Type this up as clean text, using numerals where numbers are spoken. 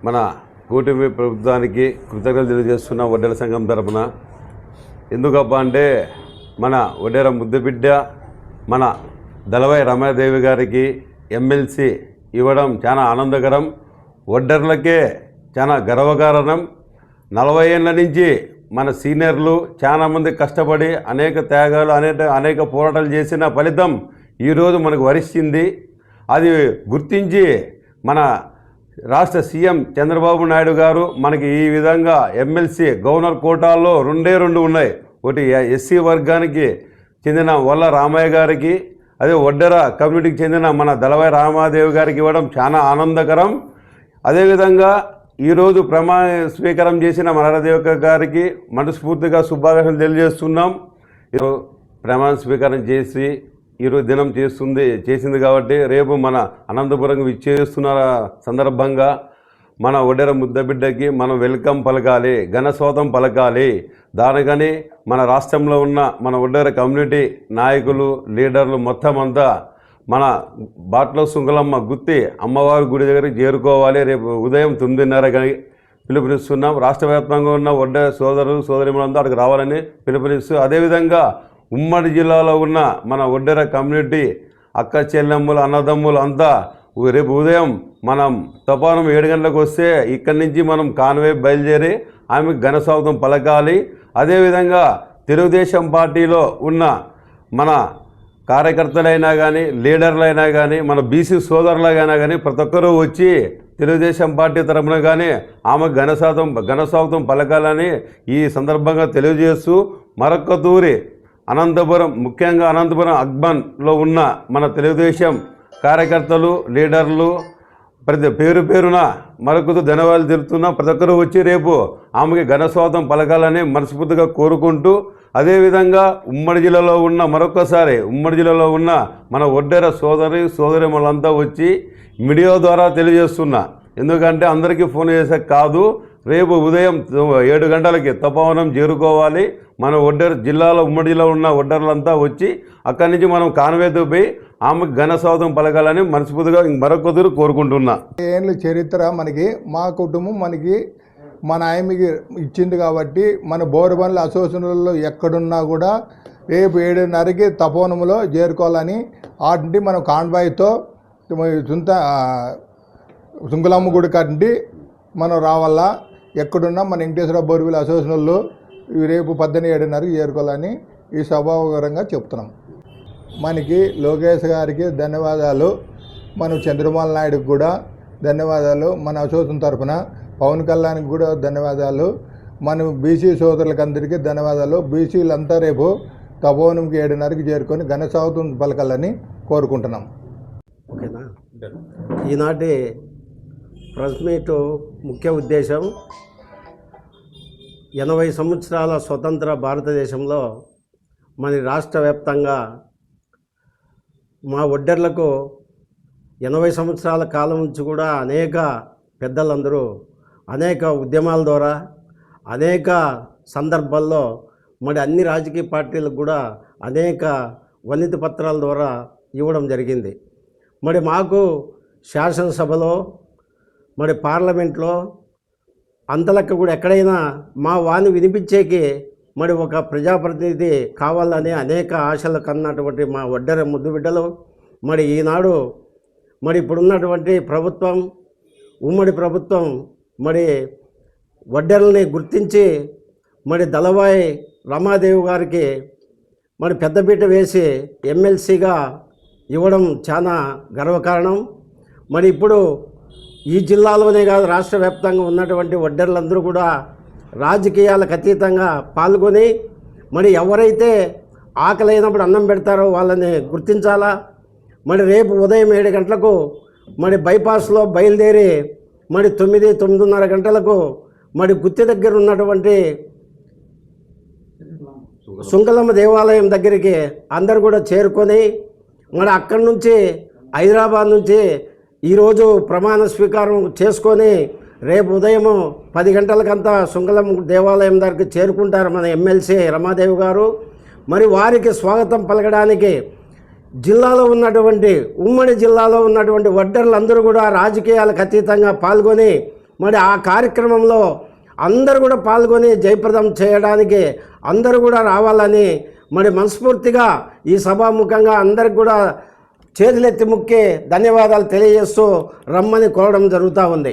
మన కూటమి ప్రభుత్వానికి కృతజ్ఞతలు తెలియజేస్తున్న వడ్డెర సంఘం తరపున. ఎందుకబ్బా అంటే మన వడ్డెర ముద్దుబిడ్డ మన దళవాయి రమాదేవి గారికి ఎమ్మెల్సీ ఇవ్వడం చాలా ఆనందకరం. వడ్డెర్లకే చాలా గర్వకారణం. 40 ఏళ్ళ నుంచి మన సీనియర్లు చాలామంది కష్టపడి అనేక త్యాగాలు అనేక పోరాటాలు చేసిన ఫలితం ఈరోజు మనకు వరిస్తుంది. అది గుర్తించి మన రాష్ట్ర సీఎం చంద్రబాబు నాయుడు గారు మనకి ఈ విధంగా ఎమ్మెల్సీ గవర్నర్ కోటాల్లో 2 ఉన్నాయి. ఒకటి ఎస్సీ వర్గానికి చెందిన వల్ల రామయ్య గారికి, అదే వడ్డెర కమ్యూనిటీకి చెందిన మన దళవాయి రామాదేవి గారికి ఇవ్వడం చాలా ఆనందకరం. అదేవిధంగా ఈరోజు ప్రమాణ స్వీకారం చేసిన మనరదేవిక గారికి మనస్ఫూర్తిగా శుభాకాంక్షలు తెలియజేస్తున్నాం. ఈరోజు ప్రమాణ స్వీకారం చేసి ఈరోజు దినం చేసింది కాబట్టి రేపు మన అనంతపురం విచ్చేస్తున్న సందర్భంగా మన వడ్డెర ముద్దబిడ్డకి మనం వెల్కమ్ పలకాలి, ఘనస్వాగతం పలకాలి. దానికని మన రాష్ట్రంలో ఉన్న మన వడ్డెర కమ్యూనిటీ నాయకులు, లీడర్లు మొత్తం అంతా మన బాట్ల సుంగలమ్మ గుత్తి అమ్మవారి గుడి దగ్గరికి చేరుకోవాలి. రేపు ఉదయం 9:30 పిలుపునిస్తున్నాం. రాష్ట్ర వ్యాప్తంగా ఉన్న వడ్డెర సోదరులు సోదరిమలంతా అక్కడికి రావాలని పిలుపునిస్తూ, అదేవిధంగా ఉమ్మడి జిల్లాలో ఉన్న మన వడ్డెర కమ్యూనిటీ అక్క చెల్లెమ్మలు అన్నదమ్ములు అంతా రేపు ఉదయం మనం తపానం 7 గంటలకు వస్తే ఇక్కడి నుంచి మనం కాన్వే బయలుదేరి ఆమెకు ఘనస్వాగతం పలకాలి. అదేవిధంగా తెలుగుదేశం పార్టీలో ఉన్న మన కార్యకర్తలైనా కానీ, లీడర్లైనా కానీ, మన బీసీ సోదరులైనా కానీ ప్రతి ఒక్కరూ వచ్చి తెలుగుదేశం పార్టీ తరఫున కానీ ఆమెకు ఘనస్వాగతం పలకాలని ఈ సందర్భంగా తెలియజేస్తూ, మరొక్క తూరి అనంతపురం, ముఖ్యంగా అనంతపురం అర్బన్లో ఉన్న మన తెలుగుదేశం కార్యకర్తలు, లీడర్లు ప్రతి పేరున మరొకరు ధన్యవాదాలు తెలుపుతున్నా. ప్రతి ఒక్కరూ వచ్చి రేపు ఆమెకి ఘనస్వాగతం పలకాలని మనస్ఫూర్తిగా కోరుకుంటూ, అదేవిధంగా ఉమ్మడి జిల్లాలో ఉన్న మన వడ్డెర సోదరిమలంతా వచ్చి మీడియా ద్వారా తెలియజేస్తున్నా. ఎందుకంటే అందరికీ ఫోన్ చేసే కాదు, రేపు ఉదయం 7 గంటలకి తపోవనం చేరుకోవాలి. మన వడ్డెర జిల్లాలో ఉమ్మడి జిల్లాలో ఉన్న వడ్డెరలంతా వచ్చి అక్కడి నుంచి మనం కాన్వేతో పోయి ఆమెకు ఘనస్వాగతం పలకాలని మనస్ఫూర్తిగా మరొకరు కోరుకుంటున్నా. ఏళ్ళ చరిత్ర మనకి, మా కుటుంబం మనకి మన ఆయనకి ఇచ్చింది కాబట్టి మన బోరుబండ్ల అసోసియేషన్లలో ఎక్కడున్నా కూడా రేపు 7:30కి తపోవనంలో చేరుకోవాలని ఆటి మనం కాన్వాయ్తో సుంకులమ్మ గుడి కాటి మనం రావాలా. ఎక్కడున్నా మన వెంకటేశ్వర బోరువిల అసోసియేషన్లో రేపు 7:30కి చేరుకోవాలని ఈ సభాగరంగా చెప్తున్నాం. మనకి లోకేష్ గారికి ధన్యవాదాలు, మన చంద్రబాబు నాయుడుకి కూడా ధన్యవాదాలు, మన అసోసియేషన్ తరఫున పవన్ కళ్యాణ్కి కూడా ధన్యవాదాలు, మన బీసీ సోదరులకు అందరికీ ధన్యవాదాలు. బీసీలంతా రేపు తపోవనంకి 7:30కి చేరుకొని ఘనస్వాగతం పలకాలని కోరుకుంటున్నాం. ఓకేనా. ఈనాటి ప్రెస్ మీట్ ముఖ్య ఉద్దేశం 80 సంవత్సరాల స్వతంత్ర భారతదేశంలో మన రాష్ట్ర వ్యాప్తంగా మా వడ్డెర్లకు 80 సంవత్సరాల కాలం నుంచి కూడా అనేక పెద్దలందరూ అనేక ఉద్యమాల ద్వారా అనేక సందర్భాల్లో మరి అన్ని రాజకీయ పార్టీలకు కూడా అనేక వినతి పత్రాల ద్వారా ఇవ్వడం జరిగింది. మరి మాకు శాసనసభలో మరి పార్లమెంట్లో అంతలక్క కూడా ఎక్కడైనా మా వాణి వినిపించేకి మరి ఒక ప్రజాప్రతినిధి కావాలని అనేక ఆశలు కన్నటువంటి మా వడ్డెర ముద్దుబిడ్డలు మరి ఈనాడు మరి ఇప్పుడున్నటువంటి ప్రభుత్వం, ఉమ్మడి ప్రభుత్వం మరి వడ్డెరల్ని గుర్తించి మరి దళవాయి రమాదేవి గారికి మరి పెద్దపీట వేసి ఎమ్మెల్సీగా ఇవ్వడం చాలా గర్వకారణం. మరి ఇప్పుడు ఈ జిల్లాలోనే కాదు రాష్ట్ర వ్యాప్తంగా ఉన్నటువంటి వడ్డెరలందరూ కూడా రాజకీయాలకు అతీతంగా పాల్గొని మరి ఎవరైతే ఆకలి అయినప్పుడు అన్నం పెడతారో వాళ్ళని గుర్తించాలా. మరి రేపు ఉదయం 7 గంటలకు మరి బైపాస్లో బయలుదేరి మరి 9:30 గంటలకు మరి గుత్తి దగ్గర ఉన్నటువంటి సుంకలమ్మ దేవాలయం దగ్గరికి అందరు కూడా చేరుకొని మరి అక్కడి నుంచి హైదరాబాద్ నుంచి ఈరోజు ప్రమాణ స్వీకారం చేసుకొని రేపు ఉదయం 10 గంటలకంతా సుంకలమ్మ దేవాలయం దగ్గరికి చేరుకుంటారు మన ఎమ్మెల్సీ రమాదేవి గారు. మరి వారికి స్వాగతం పలకడానికి జిల్లాలో ఉన్నటువంటి ఉమ్మడి జిల్లాలో ఉన్నటువంటి వడ్డెర్లందరూ కూడా రాజకీయాలకు అతీతంగా పాల్గొని మరి ఆ కార్యక్రమంలో అందరూ కూడా పాల్గొని జయప్రదం చేయడానికి అందరూ కూడా రావాలని మరి మనస్ఫూర్తిగా ఈ సభాముఖంగా అందరికి కూడా చేతులెత్తి ముక్కి ధన్యవాదాలు తెలియజేస్తూ రమ్మని కోరడం జరుగుతూ ఉంది.